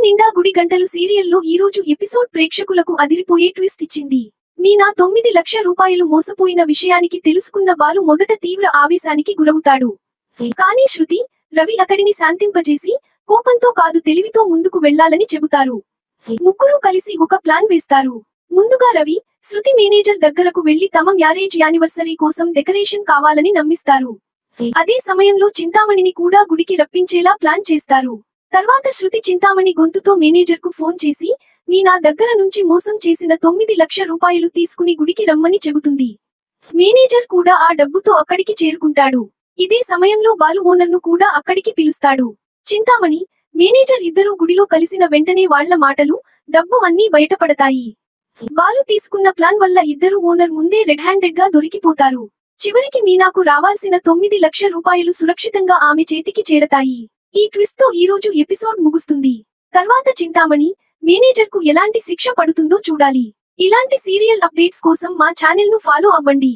నిండా గుడి గంటలు సీరియల్లో ఈరోజు ఎపిసోడ్ ప్రేక్షకులకు అదిరిపోయే ట్విస్ట్ ఇచ్చింది. మీనా 9 లక్షల రూపాయలు మోసపోయిన విషయానికి తెలుసుకున్న బాలు మొదట తీవ్ర ఆవేశానికి గురవుతాడు. కానీ శృతి, రవి అతడిని శాంతింపజేసి, కోపంతో కాదు తెలివితో ముందుకు వెళ్లాలని చెబుతారు. ముగ్గురూ కలిసి ఒక ప్లాన్ వేస్తారు. ముందుగా రవి, శృతి మేనేజర్ దగ్గరకు వెళ్లి తమ మ్యారేజ్ యానివర్సరీ కోసం డెకరేషన్ కావాలని నమ్మిస్తారు. అదే సమయంలో చింతామణిని కూడా గుడికి రప్పించేలా ప్లాన్ చేస్తారు. తర్వాత శృతి చింతామణి గొంతుతో మేనేజర్కు ఫోన్ చేసి, మీనా దగ్గర నుంచి మోసం చేసిన 9 లక్షల రూపాయలు తీసుకుని గుడికి రమ్మని చెబుతుంది. మేనేజర్ కూడా ఆ డబ్బుతో అక్కడికి చేరుకుంటాడు. ఇదే సమయంలో బాలు ఓనర్ను కూడా అక్కడికి పిలుస్తాడు. చింతామణి, మేనేజర్ ఇద్దరూ గుడిలో కలిసిన వెంటనే వాళ్ల మాటలు, డబ్బు అన్నీ బయటపడతాయి. బాలు తీసుకున్న ప్లాన్ వల్ల ఇద్దరు ఓనర్ ముందే రెడ్ హ్యాండెడ్ గా దొరికిపోతారు. చివరికి మీనాకు రావాల్సిన 9 లక్షల రూపాయలు సురక్షితంగా ఆమె చేతికి చేరతాయి. ఈ ట్విస్ట్ తో ఈరోజు ఎపిసోడ్ ముగుస్తుంది. తర్వాత చింతామణి, మేనేజర్ కు ఎలాంటి శిక్ష పడుతుందో చూడాలి. ఇలాంటి సీరియల్ అప్డేట్స్ కోసం మా ఛానల్ ను ఫాలో అవ్వండి.